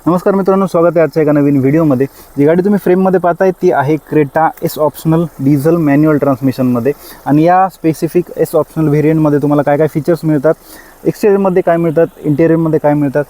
नमस्कार मित्रांनो, स्वागत आहे आजच्या एका नवीन व्हिडिओमध्ये। जी गाडी तुम्ही फ्रेममध्ये पाहताय ती आहे Creta S optional diesel manual ट्रान्समिशनमध्ये। आणि या स्पेसिफिक एस ऑप्शनल व्हेरियंटमध्ये तुम्हाला काय काय फीचर्स मिळतात, एक्सटेरियरमध्ये काय मिळतात, इंटेरियरमध्ये काय मिळतात,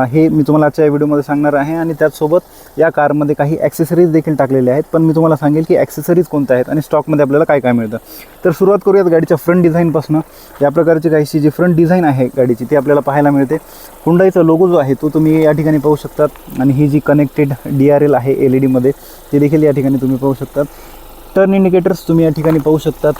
हे मी तुम्हाला आजच्या व्हिडिओमध्ये सांगणार आहे। आणि त्याचसोबत या कारमध्ये काही ॲक्सेसरीज देखील टाकलेले आहेत, पण मी तुम्हाला सांगेल की ॲक्सेसरीज कोणत्या आहेत आणि स्टॉकमध्ये आपल्याला काय काय मिळतं। तर सुरुवात करूयात गाडीच्या फ्रंट डिझाईनपासून। या प्रकारची काहीशी जी फ्रंट डिझाईन आहे गाडीची ती आपल्याला पाहायला मिळते। हुंडाईचा लोगो जो आहे तो तुम्ही या ठिकाणी पाहू शकतात। आणि ही जी कनेक्टेड DRL आहे LED मध्ये ते देखील या ठिकाणी तुम्ही पाहू शकतात। टर्न इंडिकेटर्स तुम्ही या ठिकाणी पाहू शकतात।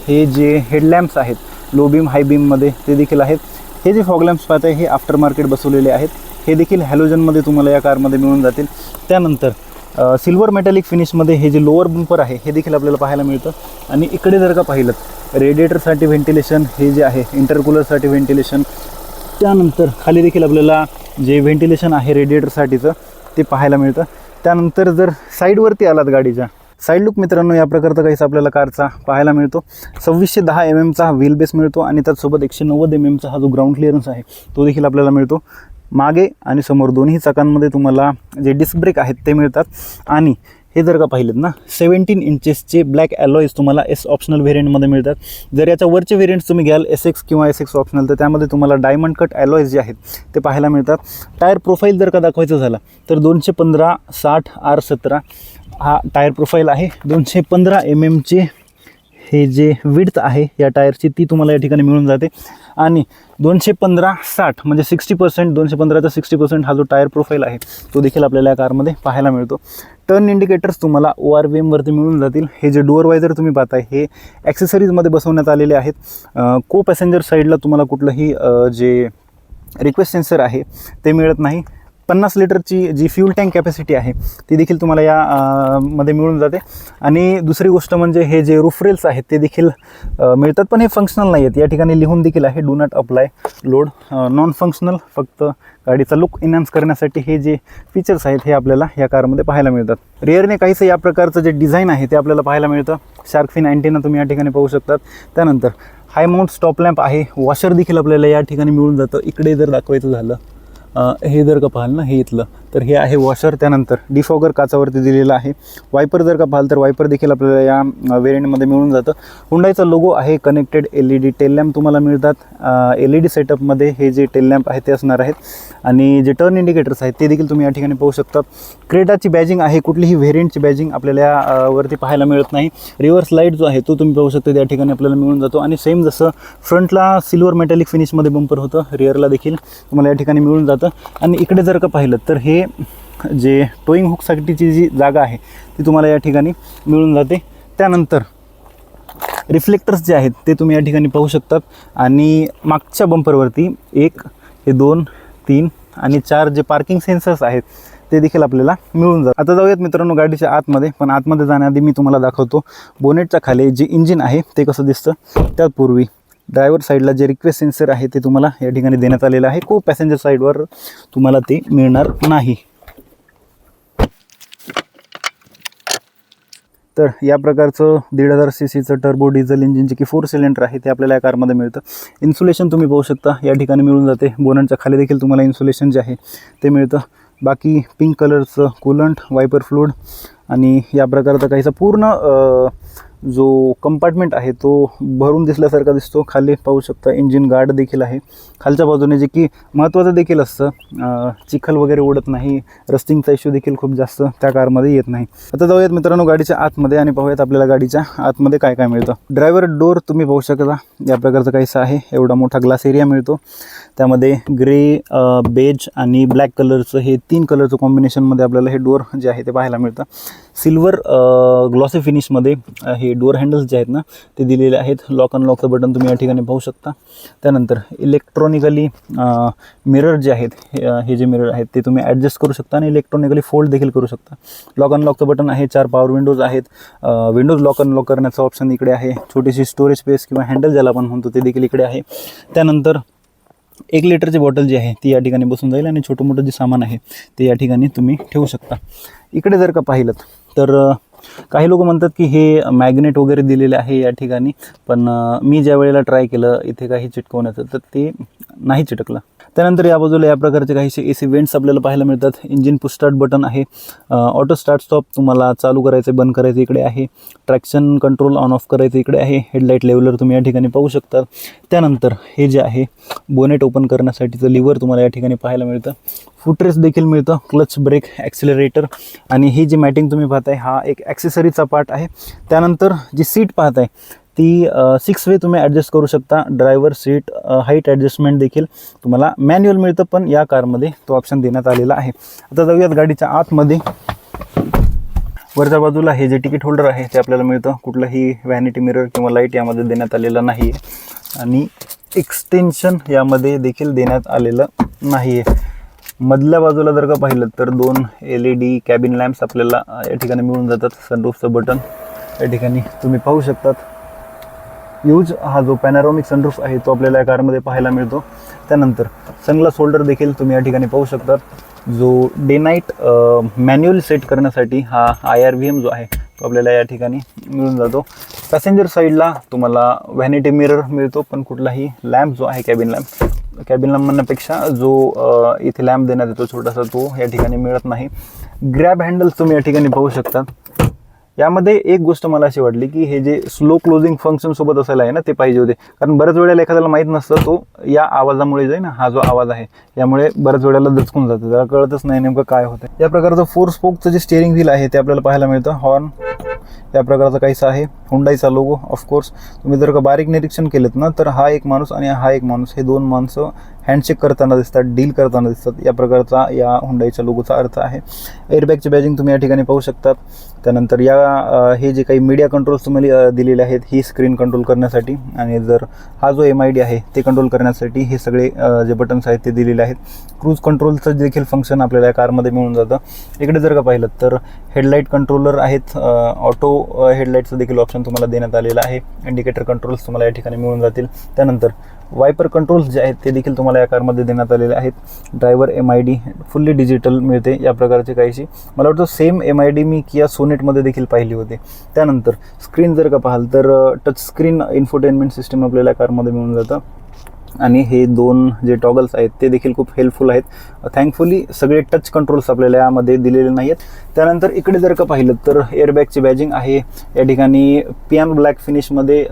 हे जे हेडलॅम्प्स आहेत लो बीम हाय बीममध्ये ते देखील आहेत। हे जे फॉग लॅम्प्स पाहताय हे आफ्टर मार्केट बसवलेले आहेत, हे देखील हॅलोजनमध्ये तुम्हाला या कारमध्ये मिळून जातील। त्यानंतर सिल्वर मेटॅलिक फिनिशमध्ये हे जे लोअर बंपर आहे हे देखील आपल्याला पाहायला मिळतं। आणि इकडे जर का पाहिलं रेडिएटरसाठी व्हेंटिलेशन हे जे आहे, इंटरकूलरसाठी व्हेंटिलेशन, त्यानंतर खाली देखील आपल्याला जे व्हेंटिलेशन आहे रेडिएटरसाठीचं ते पाहायला मिळतं। त्यानंतर जर साईडवरती आलात गाडीच्या साईड लुक मित्रांनो या प्रकारचा काहीसा आपल्याला कारचा पाहायला मिळतो। 2610 mm हा व्हील बेस मिळतो आणि त्याचसोबत 190 mm हा जो ग्राउंड क्लिअरन्स आहे तो देखील आपल्याला मिळतो। मागे आणि समोर दोन्ही चाकांमध्ये तुम्हाला जे डिस्क ब्रेक आहेत ते मिळतात। आणि हे जर का पाहिलेत ना 17 इंचेसचे ब्लॅक ॲलॉईज तुम्हाला एस ऑप्शनल व्हेरियंटमध्ये मिळतात। जर याच्या वरचे व्हेरियंट्स तुम्ही घ्याल SX किंवा SX ऑप्शनल तर त्यामध्ये तुम्हाला डायमंड कट ॲलॉईज जे आहेत ते पाहायला मिळतात। टायर प्रोफाईल जर का दाखवायचं झालं तर 215/60 R17 हा टायर प्रोफाईल आहे। 215 mm चे हे जे विड्थ आहे या टायरची ती तुम्हाला या ठिकाणी मिळून जाते। आणि 215/60 म्हणजे 60%, 215चा 60% हा जो टायर प्रोफाईल आहे तो देखील आपल्याला या कारमध्ये पाहायला मिळतो। टर्न इंडिकेटर्स तुम्हाला ORVMवरती मिळून जातील। हे जे डोअर वायझर तुम्ही पाहताय हे ॲक्सेसरीजमध्ये बसवण्यात आलेले आहेत। को पॅसेंजर साईडला तुम्हाला कुठलंही जे रिक्वेस्ट सेन्सर आहे ते मिळत नाही। 50 लिटरची जी फ्यूल टँक कॅपॅसिटी आहे ती देखील तुम्हाला या मध्ये मिळून जाते। आणि दुसरी गोष्ट म्हणजे हे जे रूफ रेल्स आहेत ते देखील मिळतात, पण हे फंक्शनल नाही आहेत। या ठिकाणी लिहून देखील आहे do not apply load, non functional, फक्त गाडीचा लुक इन्हान्स करण्यासाठी हे जे फीचर्स आहेत हे आपल्याला या कारमध्ये पाहायला मिळतात। रिअरने काहीसं या प्रकारचं जे डिझाईन आहे ते आपल्याला पाहायला मिळतं। शार्क फिन अँटेना तुम्ही या ठिकाणी पाहू शकतात। त्यानंतर हाय माउंट स्टॉप लॅम्प आहे, वॉशर देखील आपल्याला या ठिकाणी मिळून जातं। इकडे जर दाखवायचं झालं हे जर का पाहाल ना हे इथलं तर हे आहे वॉशर। त्यानंतर डिफॉगर काचावरती दिलेलं आहे। वायपर जर का पाहाल तर वायपर देखील आपल्याला या व्हेरियंटमध्ये मिळून जातं। हुंडाईचा लोगो आहे, कनेक्टेड LED टेल लॅम्प तुम्हाला मिळतात। LED सेटअपमध्ये हे जे टेल लॅम्प आहे ते असणार आहेत। आणि जे टर्न इंडिकेटर्स आहेत ते देखील तुम्ही या ठिकाणी पाहू शकतात। क्रेटाची बॅजिंग आहे, कुठलीही व्हेरियंटची बॅजिंग आपल्याला यावरती पाहायला मिळत नाही। रिव्हर्स लाईट जो आहे तो तुम्ही पाहू शकता त्या ठिकाणी आपल्याला मिळून जातो। आणि सेम जसं फ्रंटला सिल्वर मेटॅलिक फिनिशमध्ये बंपर होतं, रिअरला देखील तुम्हाला या ठिकाणी मिळून जातं। आणि इकडे जर का पाहिलं तर हे जे टोईंग हुकसाठीची जी जागा आहे ती तुम्हाला या ठिकाणी मिळून जाते। त्यानंतर रिफ्लेक्टर्स जे आहेत ते तुम्ही या ठिकाणी पाहू शकतात। आणि मागच्या बंपरवरती 1, 2, 3 आणि 4 जे पार्किंग सेन्सर्स आहेत ते देखील आपल्याला मिळून जातात। आता जाऊयात मित्रांनो गाडीच्या आतमध्ये, पण आतमध्ये जाण्याआधी मी तुम्हाला दाखवतो बोनेटच्या खाली जे इंजिन आहे ते कसं दिसतं। त्यापूर्वी ड्रायव्हर साईडला जे रिक्वेस्ट सेन्सर आहे ते तुम्हाला या ठिकाणी देण्यात आलेलं आहे। को पॅसेंजर साईडवर तुम्हाला ते मिळणार नाही। तर या प्रकारचं 1500 cc टर्बो डिझेल इंजिन जे की 4 सिलेंडर आहे ते आपल्याला या कारमध्ये मिळतं। इन्सुलेशन तुम्ही पाहू शकता या ठिकाणी मिळून जाते। बोनटच्या खाली देखील तुम्हाला इन्सुलेशन जे आहे ते मिळतं। बाकी पिंक कलरचं कूलंट, वायपर फ्लूइड आणि या प्रकारचा काहीसा पूर्ण जो कंपार्टमेंट आहे तो भरून दिसल्यासारखा दिसतो। खाली पाहू शकता इंजिन गार्ड देखील आहे खालच्या बाजूने, जे की महत्त्वाचं देखील असतं। चिखल वगैरे उडत नाही, रस्टिंगचा इश्यू देखील खूप जास्त त्या कारमध्ये येत नाही। आता जाऊयात मित्रांनो गाडीच्या आतमध्ये आणि पाहूयात आपल्याला गाडीच्या आतमध्ये काय काय मिळतं। ड्रायव्हर डोअर तुम्ही पाहू शकता या प्रकारचं काहीसा आहे। एवढा मोठा ग्लास एरिया मिळतो, त्यामध्ये ग्रे, बेज आणि ब्लॅक कलरचं हे 3 कलरचं कॉम्बिनेशनमध्ये आपल्याला हे डोअर जे आहे ते पाहायला मिळतं। सिल्वर ग्लॉसी फिनिशमध्ये हे डोअर हँडल्स जे आहेत ना ते दिलेले आहेत। लॉक अनलॉकचं बटन तुम्ही या ठिकाणी पाहू शकता। त्यानंतर इलेक्ट्रॉनिकली मिरर जे आहेत हे जे मिरर आहेत ते तुम्ही ॲडजस्ट करू शकता आणि इलेक्ट्रॉनिकली फोल्ड देखील करू शकता। लॉक अनलॉकचं बटन आहे। 4 पॉवर विंडोज आहेत। विंडोज लॉक अनलॉक करण्याचा ऑप्शन इकडे आहे। छोटीशी स्टोरेज स्पेस किंवा हँडल ज्याला आपण म्हणतो ते देखील इकडे आहे। त्यानंतर 1 लिटरची बॉटल जी आहे ती या ठिकाणी बसून जाईल आणि छोटं मोठं जे सामान आहे ते या ठिकाणी तुम्ही ठेवू शकता। इकडे जर का पाहिलं तर काही लोक म्हणतात की हे मॅग्नेट वगैरे दिलेले आहे या ठिकाणी, पण मी ज्या वेळेला ट्राय केलं इथे काही चिटकवण्याचं तर ते नाही चिटकलं। त्यानंतर या बाजूला या प्रकारचे काहीसे AC वेंट्स आपल्याला पाहायला मिळतात. इंजिन पुश स्टार्ट बटन आहे. ऑटो स्टार्ट स्टॉप तुम्हाला चालू करायचे बंद करायचे इकडे आहे. ट्रॅक्शन कंट्रोल ऑन ऑफ करायचे इकडे आहे. हेडलाईट लेवलर तुम्ही या ठिकाणी पाहू शकता. त्यानंतर हे जे आहे बोनेट ओपन करण्यासाठीचं लिव्हर तुम्हाला या ठिकाणी पाहायला मिळतं. फुटरेस्ट देखील मिळतं. क्लच, ब्रेक, ॲक्सिलरेटर आणि ही जी मॅटिंग तुम्ही पाहताय हा एक ॲक्सेसरीचा पार्ट आहे. त्यानंतर जी सीट पाहताय ती 6 वे तुम्ही ॲडजस्ट करू शकता. ड्रायव्हर सीट हाईट ॲडजस्टमेंट देखील तुम्हाला मॅन्युअल मिळतं, पण या कारमध्ये तो ऑप्शन देण्यात आलेला आहे. आता जाऊयात गाडीच्या आतमध्ये. वरच्या बाजूला हे जे तिकीट होल्डर आहे ते आपल्याला मिळतं. कुठलाही व्हॅनिटी मिरर किंवा लाईट यामध्ये देण्यात आलेला नाही आहे आणि एक्सटेन्शन यामध्ये देखील देण्यात आलेलं नाही आहे. मधल्या बाजूला जर का पाहिलं तर 2 LED कॅबिन लॅम्प्स आपल्याला या ठिकाणी मिळून जातात. सनरूफचं बटन या ठिकाणी तुम्ही पाहू शकतात. यूज हा जो पॅनोरामिक सनरूफ आहे तो आपल्याला या कारमध्ये पाहायला मिळतो. त्यानंतर सनग्लास होल्डर देखील तुम्ही या ठिकाणी पाहू शकतात. जो डे नाईट मॅन्युअल सेट करण्यासाठी हा IRVM जो आहे तो आपल्याला या ठिकाणी मिळून जातो. पॅसेंजर साईडला तुम्हाला व्हॅनिटी मिरर मिळतो, पण कुठलाही लॅम्प जो आहे कॅबिन लॅम्प म्हणण्यापेक्षा जो इथे लॅम्प देण्यात येतो छोटासा तो या ठिकाणी मिळत नाही. ग्रॅब हँडल्स तुम्ही या ठिकाणी पाहू शकता. यामध्ये एक गोष्ट मला अशी वाटली की हे जे स्लो क्लोजिंग फंक्शन सोबत असायला आहे ना ते पाहिजे होते, कारण बऱ्याच वेळेला एखाद्याला माहीत नसतं तो या आवाजामुळे जाईल ना, हा जो आवाज आहे यामुळे बऱ्याच वेळेला दचकून जातं, त्याला कळतच नाही नेमकं काय होतं. या प्रकारचं 4 स्पोकचं जे स्टिअरिंग व्हील आहे ते आपल्याला पाहायला मिळतं. हॉर्न या प्रकारचा काहीसा आहे. हुंडाईचा लोगो. ऑफकोर्स तुम्ही जर का बारीक निरीक्षण केलेत ना तर हा एक माणूस आणि हा एक माणूस हे 2 माणसं हँडशेक करताना दिसतात, डील करताना दिसतात. या प्रकारचा या हुंडाईच्या लोगोचा अर्थ आहे. एअरबॅगचे बॅजिंग तुम्ही या ठिकाणी पाहू शकतात. त्यानंतर या हे जे काही मीडिया कंट्रोल्स तुम्हाला दिलेले आहेत ही स्क्रीन कंट्रोल करण्यासाठी, आणि जर हा जो MID आहे ते कंट्रोल करण्यासाठी हे सगळे जे बटन्स आहेत ते दिलेले आहेत. क्रूज कंट्रोलचं देखील फंक्शन आपल्याला या कारमध्ये मिळून जातं. इकडे जर का पाहिलं तर हेडलाईट कंट्रोलर आहेत. ऑटो हेडलाईटचं देखील ऑप्शन तुम्हाला देण्यात आलेलं आहे. इंडिकेटर कंट्रोल्स तुम्हाला या ठिकाणी मिळून जातील. त्यानंतर वायपर कंट्रोल्स जे आहेत ते देखील तुम्हाला या कारमध्ये देण्यात आलेले आहेत. ड्रायव्हर MID फुल्ली डिजिटल मिळते. या प्रकारचे काहीशी मला वाटतं सेम MID मी किया सोनेटमध्ये देखील पाहिली होती. त्यानंतर स्क्रीन जर का पाहाल तर टच स्क्रीन इन्फोटेनमेंट सिस्टम आपल्याला या कारमध्ये मिळून जातं. आणि हे 2 जे टॉगल्स आहेत ते देखील खूप हेल्पफुल आहेत. थँकफुली सगळे टच कंट्रोल्स आपल्याला यामध्ये दिलेले नाही आहेत. त्यानंतर इकडे जर का पाहिलं तर एअरबॅगची बॅजिंग आहे. या ठिकाणी पियानो ब्लॅक फिनिशमध्ये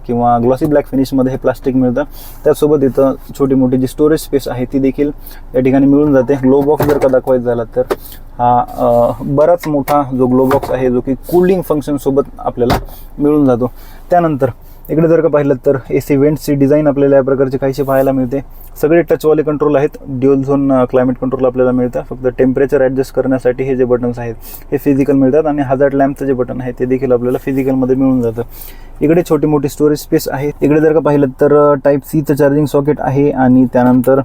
किंवा ग्लॉसी ब्लॅक फिनिशमध्ये हे प्लास्टिक मिळतं. त्यासोबत इथं छोटी मोठी जी स्टोरेज स्पेस आहे ती देखील या ठिकाणी मिळून जाते. ग्लो बॉक्स जर का दाखवायचा झाला तर हा बराच मोठा जो ग्लो बॉक्स आहे जो की कूलिंग फंक्शनसोबत आपल्याला मिळून जातो. त्यानंतर इकडे जर का पाहिलं तर AC वेंट्सची डिझाईन आपल्याला या प्रकारचे काहीसे पाहायला मिळते. सगळे टचवाले कंट्रोल आहेत. ड्युअल झोन क्लायमेट कंट्रोल आपल्याला मिळतं. फक्त टेम्परेचर ॲडजस्ट करण्यासाठी हे जे बटन्स आहेत हे फिजिकल मिळतात, आणि हजार्ड लॅम्पचं जे बटन आहे ते देखील आपल्याला फिजिकलमध्ये मिळून जातं. इकडे छोटी मोठी स्टोरेज स्पेस आहे. इकडे जर का पाहिलं तर Type-Cचं चार्जिंग सॉकेट आहे, आणि त्यानंतर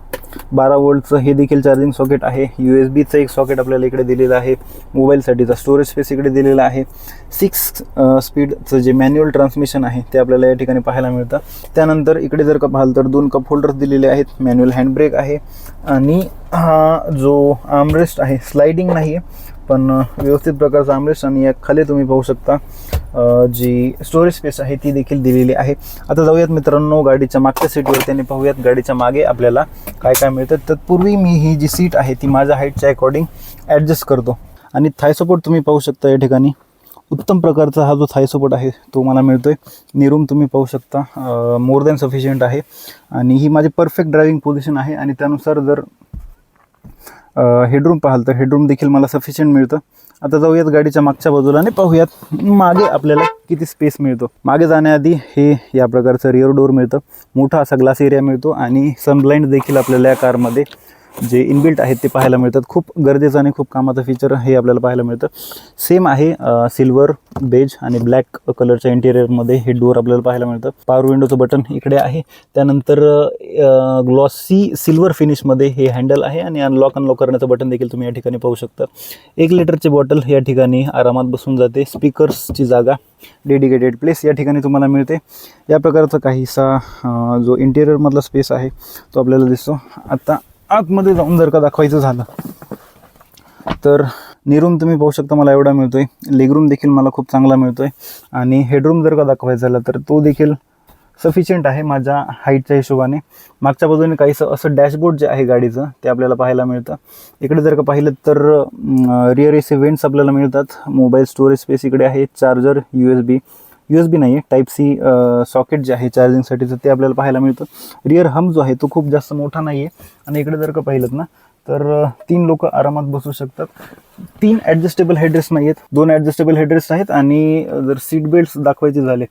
12 वोल्टचं हे देखील चार्जिंग सॉकेट आहे. USB-चं एक सॉकेट आपल्याला इकडे दिलेलं आहे. मोबाईलसाठीचा स्टोरेज स्पेस इकडे दिलेला आहे. 6 स्पीडचं जे मॅन्युअल ट्रान्समिशन आहे ते आपल्याला या ठिकाणी पाहायला मिळतं. त्यानंतर इकडे जर का पाहाल तर 2 कप होल्डर्स दिलेले आहेत. मॅन्युअल हँड ब्रेक आहे, आणि हा जो आर्मरेस्ट आहे स्लायडिंग नाही आहे पण व्यवस्थित प्रकारचा आर्मरेस्ट, आणि या खाली तुम्ही पाहू शकता जी स्टोरेज स्पेस आहे ती देखील दिलेली आहे. आता जाऊयात मित्रांनो गाडीच्या मागच्या सीटवरती आणि पाहूयात गाडीच्या मागे आपल्याला काय काय मिळतं. तत्पूर्वी मी ही जी सीट आहे ती माझ्या हाईटच्या अकॉर्डिंग ॲडजस्ट करतो. आणि थाय सपोर्ट तुम्ही पाहू शकता या ठिकाणी उत्तम प्रकारचा हा जो थाय सपोर्ट आहे तो मला मिळतोय. नीरूम तुम्ही पाहू शकता मोर दॅन सफिशियंट आहे, आणि ही माझी परफेक्ट ड्रायव्हिंग पोझिशन आहे. आणि त्यानुसार जर हेडरूम पाहाल तर हेडरूम देखील मला सफिशियंट मिळतं. आता जाऊयात गाडीच्या मागच्या बाजूला आणि पाहूयात मागे आपल्याला किती स्पेस मिळतो. मागे जाण्याआधी हे या प्रकारचं रिअर डोअर मिळतं. मोठा असा ग्लास एरिया मिळतो, आणि सनब्लाइंड देखील आपल्याला या कारमध्ये जे इनबिल्ट आहेत ते पाहायला मिळतात. खूप गरजेचं आणि खूप कामाचं फीचर हे आपल्याला पाहायला मिळतं. सेम आहे सिल्वर, बेज आणि ब्लॅक कलरच्या इंटेरियरमध्ये हे डोअर आपल्याला पाहायला मिळतं. पॉवर विंडोचं बटन इकडे आहे. त्यानंतर ग्लॉसी सिल्वर फिनिशमध्ये हे हँडल आहे, आणि अनलॉक करण्याचं बटन देखील तुम्ही या ठिकाणी पाहू शकता. 1 लिटरची बॉटल या ठिकाणी आरामात बसून जाते. स्पीकर्सची जागा, डेडिकेटेड प्लेस या ठिकाणी तुम्हाला मिळते. या प्रकारचा काहीसा जो इंटेरियरमधला स्पेस आहे तो आपल्याला दिसतो. आता आतमध्ये जाऊन जर का दाखवायचं झालं तर नीरूम तुम्ही पाहू शकता मला एवढा मिळतोय. लेगरूम देखील मला खूप चांगला मिळतोय, आणि हेडरूम जर का दाखवायचं झालं तर तो देखील सफिशियंट आहे माझ्या हाईटच्या हिशोबाने. मागच्या बाजूने काहीसं असं डॅशबोर्ड जे आहे गाडीचं ते आपल्याला पाहायला मिळतं. इकडे जर का पाहिलं तर रिअर एसी वेंट्स आपल्याला मिळतात. मोबाईल स्टोरेज स्पेस इकडे आहे. चार्जर USB नाही आहे, टाईप सी सॉकेट जे आहे चार्जिंगसाठीचं ते आपल्याला पाहायला मिळतं. रिअर हम्प जो आहे तो खूप जास्त मोठा नाही आहे. आणि इकडे जर का पाहिलं ना तर 3 लोक आरामात बसू शकतात. 3 ॲडजस्टेबल हेडरेस्ट नाही आहेत, 2 ॲडजस्टेबल हेडरेस्ट आहेत. आणि जर सीट बेल्ट्स दाखवायचे झाले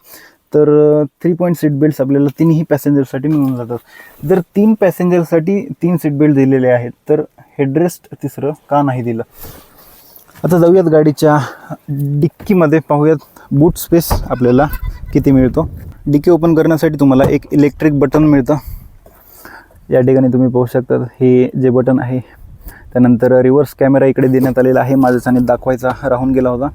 तर 3 पॉईंट सीट बेल्ट्स आपल्याला 3ही पॅसेंजरसाठी मिळून जातात. जर 3 पॅसेंजरसाठी 3 सीट बेल्ट दिलेले आहेत तर हेडरेस्ट तिसरं का नाही दिलं. आता जाऊयात गाडीच्या डिक्कीमध्ये, पाहूयात बूट स्पेस आपल्याला किती मिळतो. डिक्की ओपन करण्यासाठी तुम्हाला एक इलेक्ट्रिक बटन मिळतं. या ठिकाणी तुम्ही पाहू शकता हे जे बटन आहे. त्यानंतर रिव्हर्स कॅमेरा इकडे देण्यात आलेला आहे, माझ्याच्याने दाखवायचा राहून गेला होता.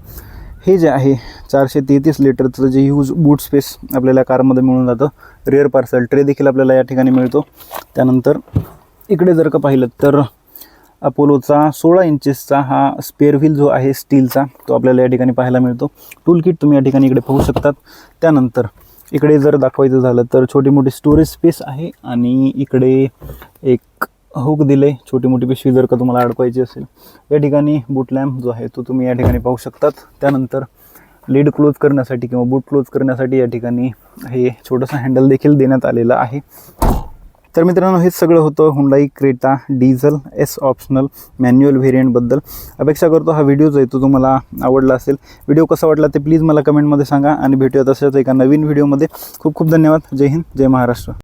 हे जे आहे 433 लिटरचं जे ह्यूज बूट स्पेस आपल्याला कारमध्ये मिळून जातं. रिअर पार्सल ट्रे देखील आपल्याला या ठिकाणी मिळतो. त्यानंतर इकडे जर का पाहिलं तर अपोलोचा 16 इंचेसचा हा स्पेअर व्हील जो आहे स्टीलचा तो आपल्याला या ठिकाणी पाहायला मिळतो. टूल किट तुम्ही या ठिकाणी इकडे पाहू शकतात. त्यानंतर इकडे जर दाखवायचं झालं तर छोटी मोठी स्टोरेज स्पेस आहे. आणि इकडे एक हुक दिले, छोटी मोठी पिशवी जर का तुम्हाला अडकवायची असेल. या ठिकाणी बूट लॅम्प जो आहे तो तुम्ही या ठिकाणी पाहू शकतात. त्यानंतर लीड क्लोज करण्यासाठी किंवा बूट क्लोज करण्यासाठी या ठिकाणी हे छोटंसं हँडल देखील देण्यात आलेलं आहे. तर मित्रांनो हेच सगळं होतं Hyundai Creta diesel S optional manual व्हेरियंटबद्दल. अपेक्षा करतो हा व्हिडिओ जो आहे तो तुम्हाला आवडला असेल. व्हिडिओ कसा वाटला ते प्लीज मला कमेंटमध्ये सांगा. आणि भेटूया तशाच एका नवीन व्हिडिओमध्ये. खूप खूप धन्यवाद. जय हिंद, जय महाराष्ट्र.